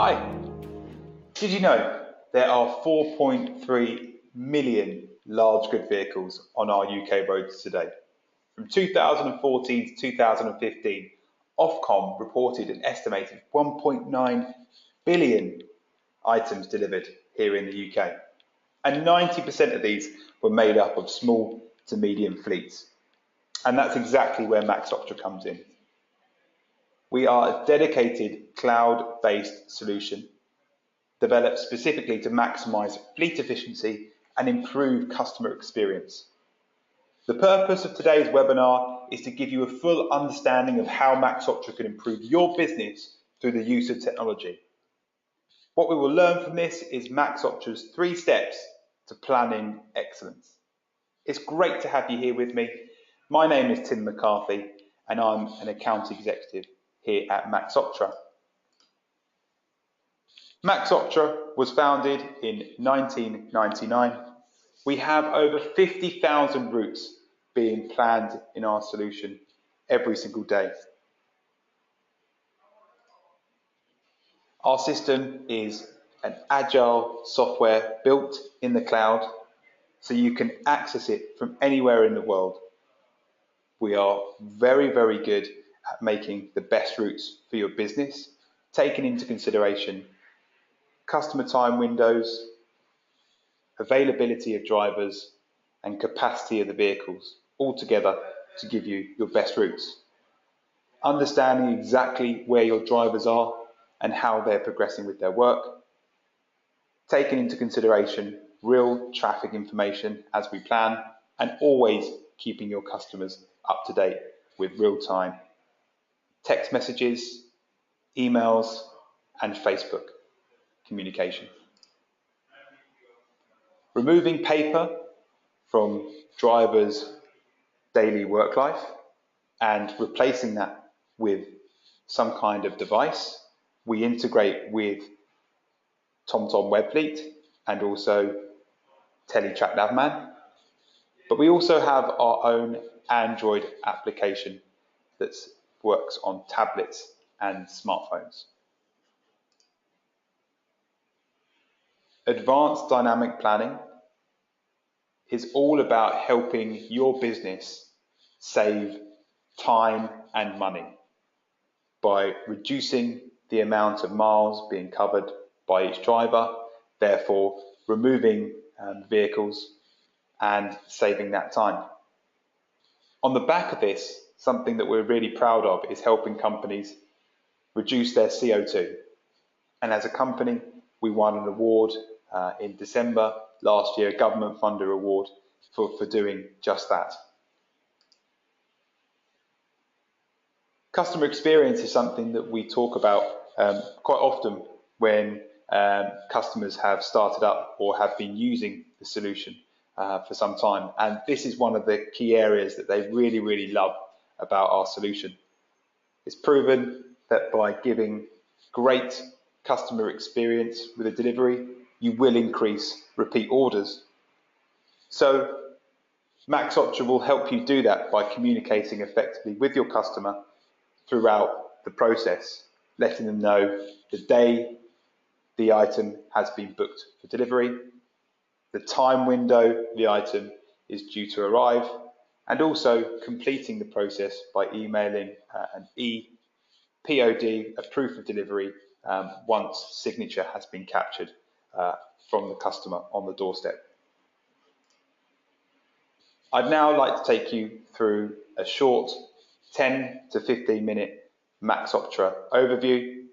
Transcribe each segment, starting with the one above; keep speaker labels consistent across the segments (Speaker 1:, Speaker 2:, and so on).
Speaker 1: Hi, did you know there are 4.3 million large good vehicles on our UK roads today? From 2014 to 2015, Ofcom reported an estimated 1.9 billion items delivered here in the UK, and 90% of these were made up of small to medium fleets. And that's exactly where Maxoptra comes in. We are a dedicated cloud-based solution developed specifically to maximise fleet efficiency and improve customer experience. The purpose of today's webinar is to give you a full understanding of how Maxoptra can improve your business through the use of technology. What we will learn from this is Maxoptra's 3 steps to planning excellence. It's great to have you here with me. My name is Tim McCarthy and I'm an account executive here at Maxoptra. Maxoptra was founded in 1999. We have over 50,000 routes being planned in our solution every single day. Our system is an agile software built in the cloud, so you can access it from anywhere in the world. We are very, very good at making the best routes for your business, taking into consideration customer time windows, availability of drivers, and capacity of the vehicles, all together to give you your best routes. Understanding exactly where your drivers are and how they're progressing with their work, taking into consideration real traffic information as we plan, and always keeping your customers up to date with real-time text messages, emails, and Facebook communication. Removing paper from drivers' daily work life and replacing that with some kind of device. We integrate with TomTom Webfleet and also TeleTrack Navman, but we also have our own Android application that works on tablets and smartphones. Advanced dynamic planning is all about helping your business save time and money by reducing the amount of miles being covered by each driver, therefore removing vehicles and saving that time. On the back of this, something that we're really proud of is helping companies reduce their CO2. And as a company, we won an award in December last year, a government funder award for doing just that. Customer experience is something that we talk about quite often when customers have started up or have been using the solution for some time. And this is one of the key areas that they really, really love about our solution. It's proven that by giving great customer experience with a delivery, you will increase repeat orders. So Maxoptra will help you do that by communicating effectively with your customer throughout the process, letting them know the day the item has been booked for delivery, the time window the item is due to arrive, and also completing the process by emailing an POD, a proof of delivery, once signature has been captured from the customer on the doorstep. I'd now like to take you through a short 10 to 15 minute Maxoptra overview.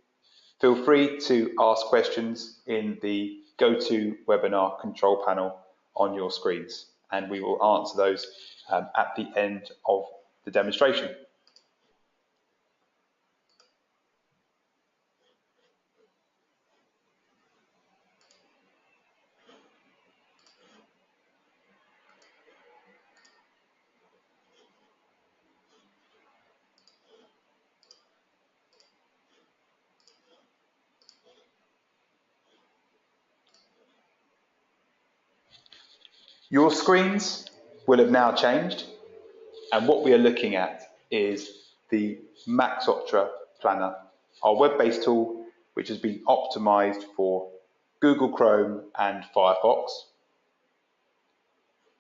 Speaker 1: Feel free to ask questions in the GoToWebinar control panel on your screens, and we will answer those at the end of the demonstration. Your screens will have now changed, and what we are looking at is the Maxoptra Planner, our web-based tool which has been optimized for Google Chrome and Firefox.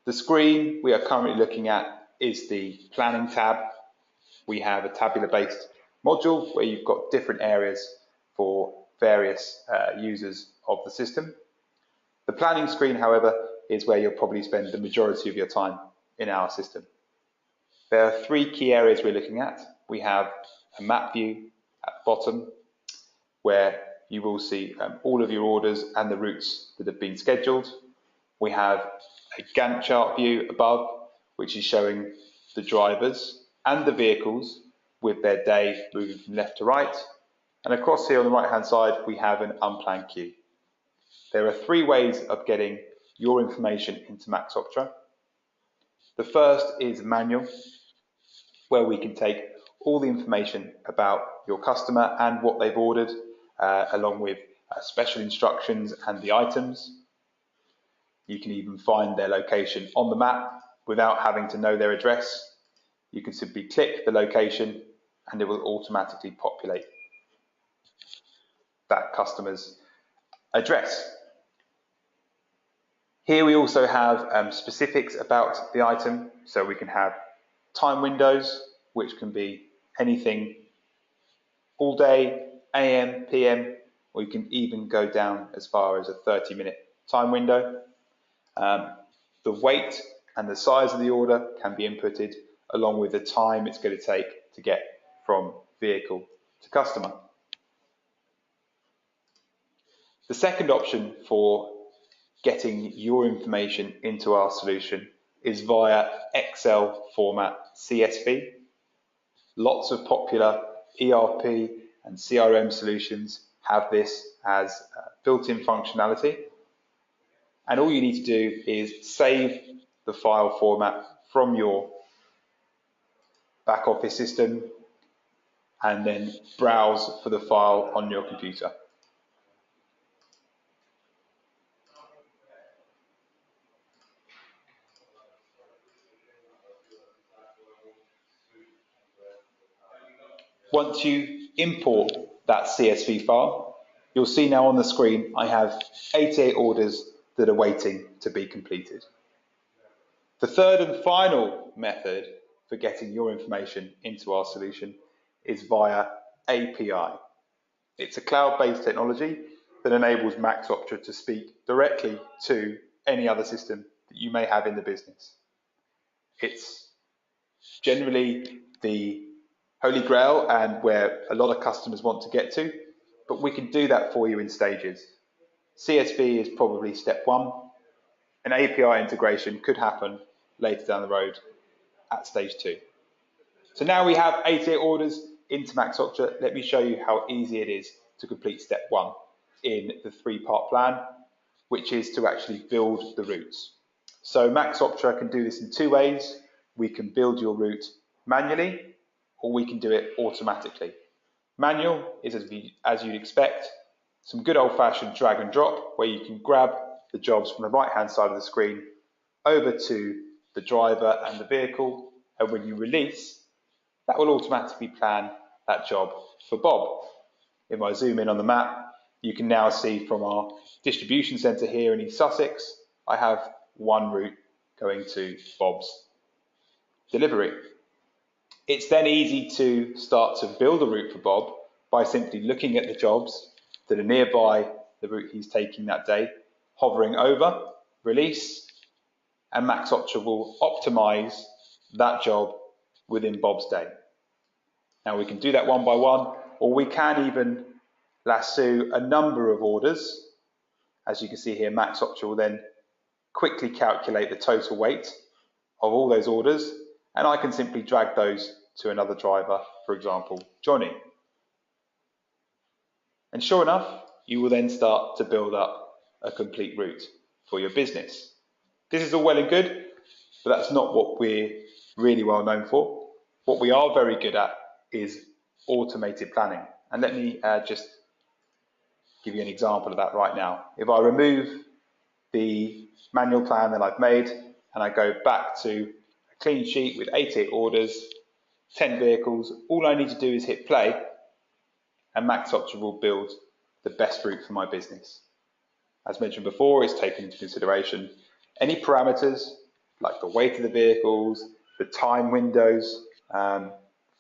Speaker 1: The screen we are currently looking at is the planning tab. We have a tabular-based module where you've got different areas for various users of the system. The planning screen, however, is where you'll probably spend the majority of your time in our system. There are three key areas we're looking at. We have a map view at the bottom, where you will see all of your orders and the routes that have been scheduled. We have a Gantt chart view above, which is showing the drivers and the vehicles with their day moving from left to right. And across here on the right hand side, we have an unplanned queue. There are three ways of getting your information into Maxoptra. The first is manual, where we can take all the information about your customer and what they've ordered, along with special instructions and the items. You can even find their location on the map without having to know their address. You can simply click the location and it will automatically populate that customer's address. Here we also have specifics about the item, so we can have time windows, which can be anything all day, AM, PM, or you can even go down as far as a 30-minute time window. The weight and the size of the order can be inputted along with the time it's going to take to get from vehicle to customer. The second option for getting your information into our solution is via Excel format CSV. Lots of popular ERP and CRM solutions have this as built-in functionality. And all you need to do is save the file format from your back office system and then browse for the file on your computer. Once you import that CSV file, you'll see now on the screen I have 88 orders that are waiting to be completed. The third and final method for getting your information into our solution is via API. It's a cloud-based technology that enables Maxoptra to speak directly to any other system that you may have in the business. It's generally the holy grail and where a lot of customers want to get to, but we can do that for you in stages. CSV is probably step one. An API integration could happen later down the road at stage two. So now we have 88 orders into Maxoptra. Let me show you how easy it is to complete step one in the three-part plan, which is to actually build the routes. So Maxoptra can do this in two ways. We can build your route manually, or we can do it automatically. Manual is, as you'd expect, some good old-fashioned drag and drop, where you can grab the jobs from the right-hand side of the screen over to the driver and the vehicle, and when you release, that will automatically plan that job for Bob. If I zoom in on the map, you can now see from our distribution centre here in East Sussex, I have one route going to Bob's delivery. It's then easy to start to build a route for Bob by simply looking at the jobs that are nearby the route he's taking that day, hovering over, release, and Maxoptra will optimize that job within Bob's day. Now we can do that one by one, or we can even lasso a number of orders. As you can see here, Maxoptra will then quickly calculate the total weight of all those orders, and I can simply drag those to another driver, for example, Johnny. And sure enough, you will then start to build up a complete route for your business. This is all well and good, but that's not what we're really well known for. What we are very good at is automated planning. And let me just give you an example of that right now. If I remove the manual plan that I've made and I go back to a clean sheet with 88 orders, 10 vehicles, all I need to do is hit play and Maxoptra will build the best route for my business. As mentioned before, it's taken into consideration any parameters like the weight of the vehicles, the time windows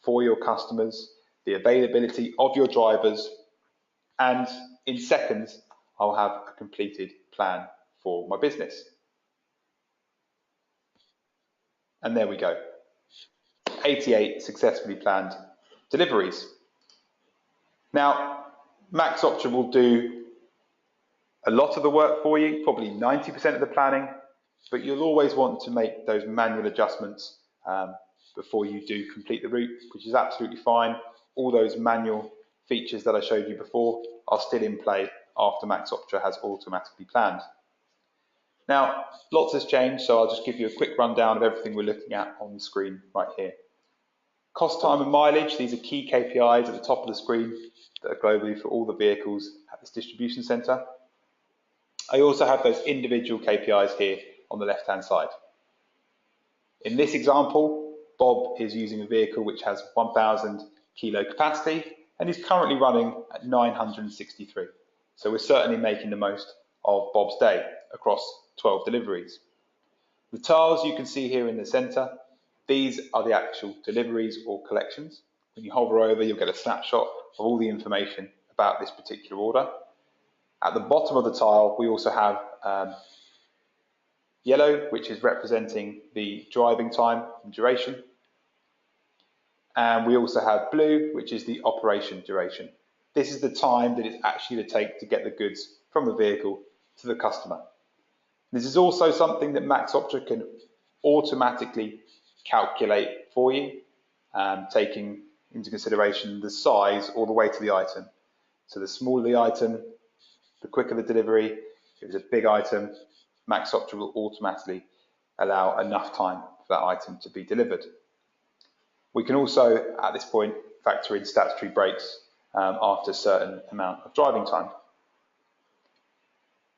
Speaker 1: for your customers, the availability of your drivers, and in seconds, I'll have a completed plan for my business. And there we go. 88 successfully planned deliveries. Now, Maxoptra will do a lot of the work for you, probably 90% of the planning, but you'll always want to make those manual adjustments before you do complete the route, which is absolutely fine. All those manual features that I showed you before are still in play after Maxoptra has automatically planned. Now, lots has changed, so I'll just give you a quick rundown of everything we're looking at on the screen right here. Cost, time and mileage, these are key KPIs at the top of the screen that are globally for all the vehicles at this distribution centre. I also have those individual KPIs here on the left-hand side. In this example, Bob is using a vehicle which has 1,000 kilo capacity and is currently running at 963. So we're certainly making the most of Bob's day across 12 deliveries. The tiles you can see here in the centre, these are the actual deliveries or collections. When you hover over, you'll get a snapshot of all the information about this particular order. At the bottom of the tile, we also have yellow, which is representing the driving time and duration. And we also have blue, which is the operation duration. This is the time that it's actually to take to get the goods from the vehicle to the customer. This is also something that Maxoptra can automatically calculate for you, taking into consideration the size all the way to the item. So the smaller the item, the quicker the delivery. If it's a big item, Maxoptra will automatically allow enough time for that item to be delivered. We can also, at this point, factor in statutory breaks after a certain amount of driving time.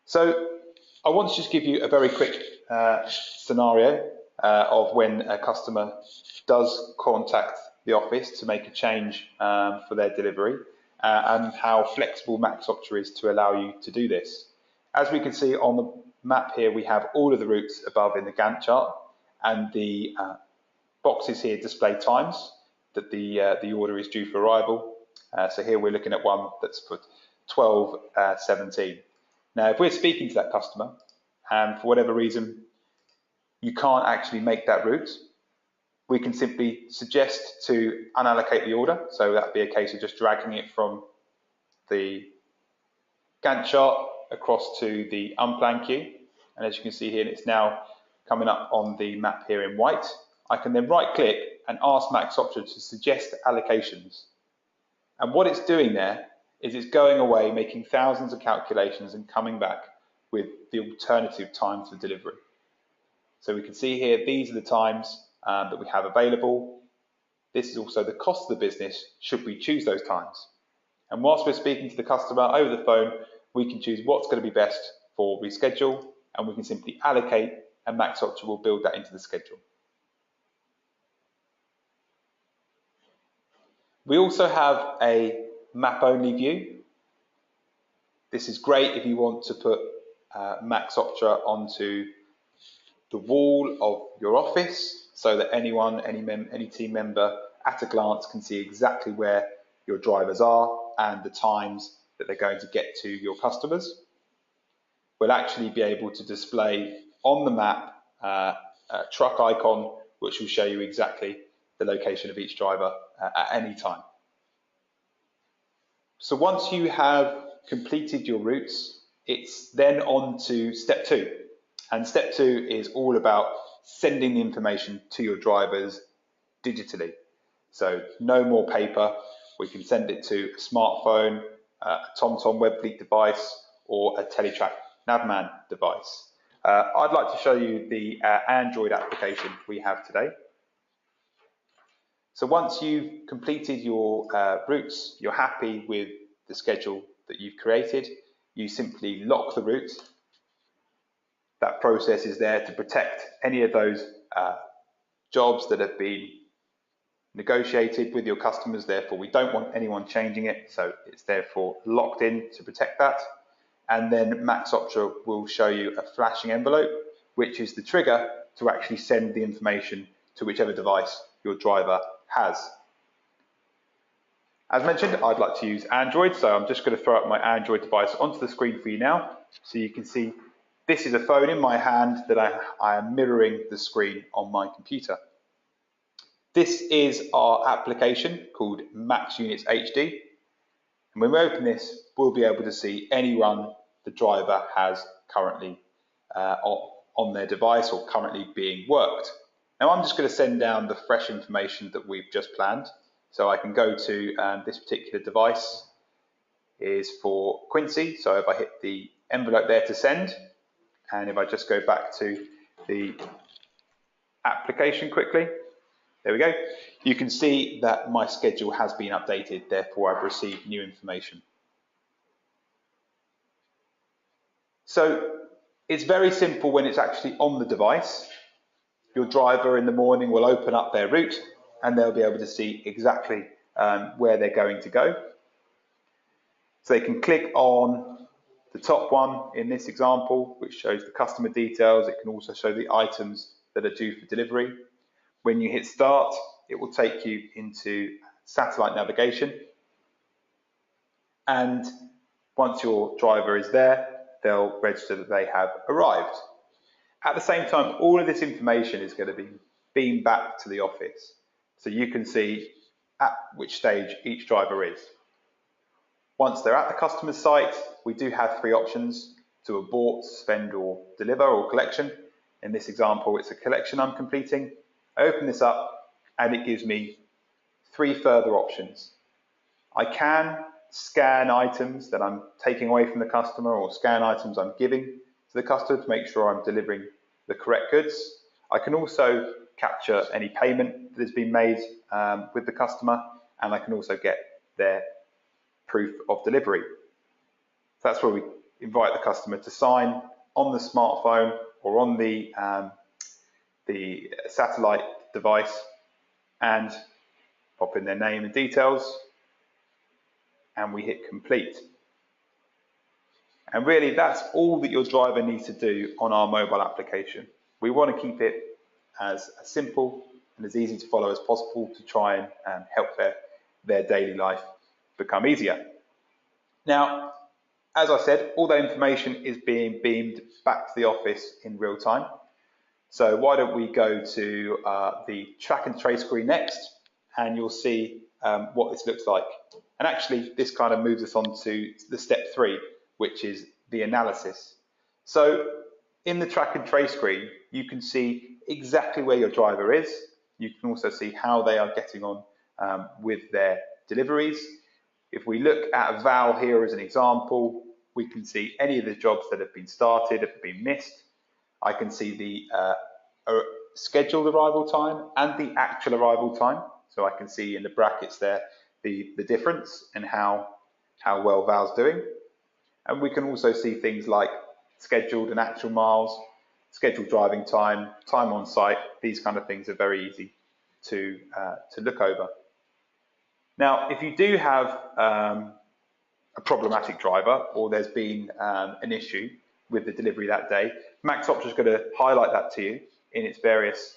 Speaker 1: So I want to just give you a very quick scenario of when a customer does contact the office to make a change for their delivery and how flexible Maxoptra is to allow you to do this. As we can see on the map here, we have all of the routes above in the Gantt chart, and the boxes here display times that the order is due for arrival. So here we're looking at one that's for 12:17. Now, if we're speaking to that customer and for whatever reason you can't actually make that route, we can simply suggest to unallocate the order. So that'd be a case of just dragging it from the Gantt chart across to the unplanned queue. And as you can see here, it's now coming up on the map here in white. I can then right click and ask Maxoptra to suggest allocations. And what it's doing there is it's going away, making thousands of calculations and coming back with the alternative time for delivery. So we can see here, these are the times that we have available. This is also the cost of the business should we choose those times. And whilst we're speaking to the customer over the phone, we can choose what's going to be best for reschedule, and we can simply allocate, and Maxoptra will build that into the schedule. We also have a map-only view. This is great if you want to put Maxoptra onto the wall of your office so that anyone, any team member at a glance can see exactly where your drivers are and the times that they're going to get to your customers. We'll actually be able to display on the map a truck icon which will show you exactly the location of each driver at any time. So once you have completed your routes, it's then on to step 2. And step 2 is all about sending the information to your drivers digitally. So no more paper. We can send it to a smartphone, a TomTom web fleet device, or a Teletrack Navman device. I'd like to show you the Android application we have today. So once you've completed your routes, you're happy with the schedule that you've created, you simply lock the route. That process is there to protect any of those jobs that have been negotiated with your customers, therefore we don't want anyone changing it, so it's therefore locked in to protect that. And then Maxoptra will show you a flashing envelope, which is the trigger to actually send the information to whichever device your driver has. As mentioned, I'd like to use Android, so I'm just going to throw up my Android device onto the screen for you now. So you can see this is a phone in my hand that I am mirroring the screen on my computer. This is our application called Max Units HD. And when we open this, we'll be able to see any run the driver has currently on their device or currently being worked. Now I'm just going to send down the fresh information that we've just planned. So I can go to this particular device is for Quincy. So if I hit the envelope there to send, and if I just go back to the application quickly, there we go. You can see that my schedule has been updated, therefore I've received new information. So it's very simple when it's actually on the device. Your driver in the morning will open up their route and they'll be able to see exactly where they're going to go. So they can click on the top one in this example, which shows the customer details. It can also show the items that are due for delivery. When you hit start, it will take you into satellite navigation. And once your driver is there, they'll register that they have arrived. At the same time, all of this information is going to be beamed back to the office. So you can see at which stage each driver is. Once they're at the customer's site, we do have three options: to abort, suspend, or deliver, or collection. In this example, it's a collection I'm completing. I open this up and it gives me three further options. I can scan items that I'm taking away from the customer or scan items I'm giving to the customer to make sure I'm delivering the correct goods. I can also capture any payment that has been made with the customer, and I can also get their proof of delivery. So that's where we invite the customer to sign on the smartphone or on the satellite device and pop in their name and details, and we hit complete. And really that's all that your driver needs to do on our mobile application. We want to keep it as simple and as easy to follow as possible to try and help their daily life become easier. Now, as I said, all that information is being beamed back to the office in real time. So why don't we go to the track and trace screen next, and you'll see what this looks like. And actually, this kind of moves us on to the step 3, which is the analysis. So in the track and trace screen, you can see exactly where your driver is. You can also see how they are getting on with their deliveries. If we look at Val here as an example, we can see any of the jobs that have been started, have been missed. I can see the scheduled arrival time and the actual arrival time. So I can see in the brackets there the difference and how well Val's doing. And we can also see things like scheduled and actual miles, scheduled driving time, time on site. These kind of things are very easy to look over. Now, if you do have a problematic driver or there's been an issue with the delivery that day, Maxoptra is going to highlight that to you in its various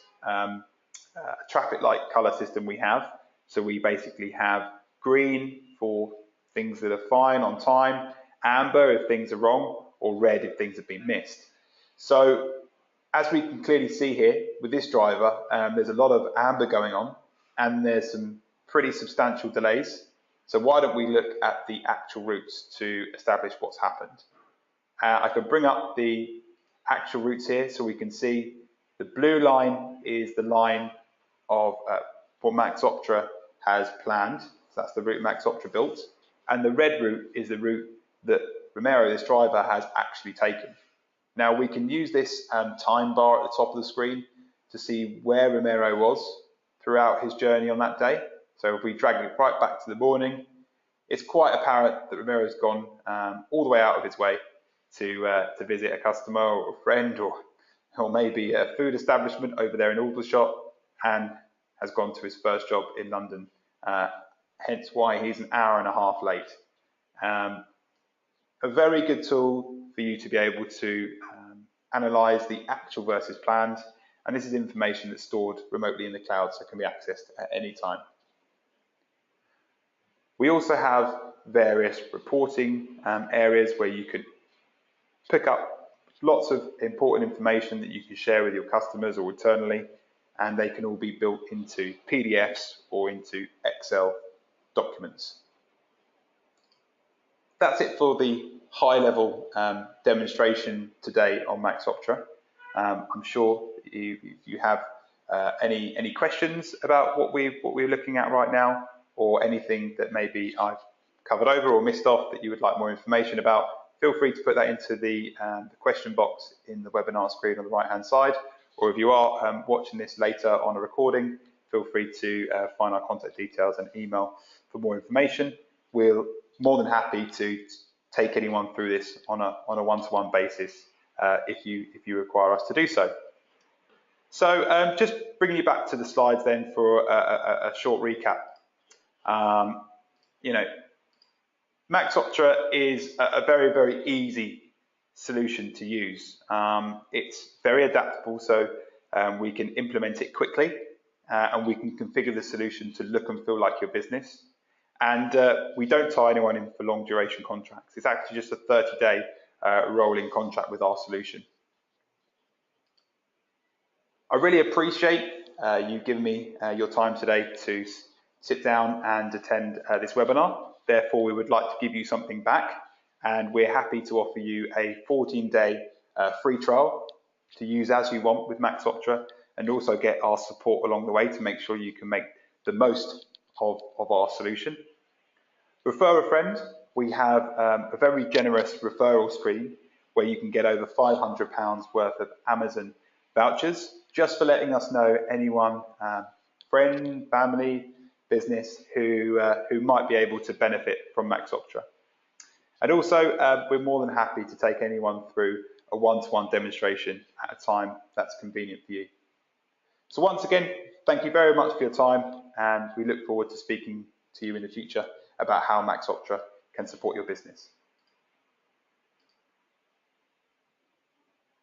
Speaker 1: traffic light color system we have. So we basically have green for things that are fine on time, amber if things are wrong, or red if things have been missed. So as we can clearly see here with this driver, there's a lot of amber going on and there's some pretty substantial delays. So why don't we look at the actual routes to establish what's happened. I can bring up the actual routes here so we can see the blue line is the line of what Maxoptra has planned. So that's the route Maxoptra built. And the red route is the route that Romero, this driver, has actually taken. Now we can use this time bar at the top of the screen to see where Romero was throughout his journey on that day. So if we drag it right back to the morning, it's quite apparent that Romero's gone all the way out of his way to visit a customer or a friend or maybe a food establishment over there in Aldershot and has gone to his first job in London, hence why he's an hour and a half late. A very good tool for you to be able to analyze the actual versus planned, and this is information that's stored remotely in the cloud, so it can be accessed at any time. We also have various reporting areas where you can pick up lots of important information that you can share with your customers or internally, and they can all be built into PDFs or into Excel documents. That's it for the high-level demonstration today on Maxoptra. I'm sure if you have any questions about what we're looking at right now, or anything that maybe I've covered over or missed off that you would like more information about, feel free to put that into the question box in the webinar screen on the right-hand side. Or if you are watching this later on a recording, feel free to find our contact details and email for more information. We're more than happy to take anyone through this on a one-to-one basis if you require us to do so. So just bringing you back to the slides then for a short recap. Maxoptra is a very, very easy solution to use. It's very adaptable, so we can implement it quickly and we can configure the solution to look and feel like your business. And we don't tie anyone in for long duration contracts. It's actually just a 30-day rolling contract with our solution. I really appreciate you giving me your time today to sit down and attend this webinar. Therefore, we would like to give you something back, and we're happy to offer you a 14-day free trial to use as you want with Maxoptra, and also get our support along the way to make sure you can make the most of our solution. Refer a friend. We have a very generous referral scheme where you can get over £500 worth of Amazon vouchers just for letting us know anyone, friend, family, business who might be able to benefit from Maxoptra. And also, we're more than happy to take anyone through a one-to-one demonstration at a time that's convenient for you. So once again, thank you very much for your time, and we look forward to speaking to you in the future about how Maxoptra can support your business.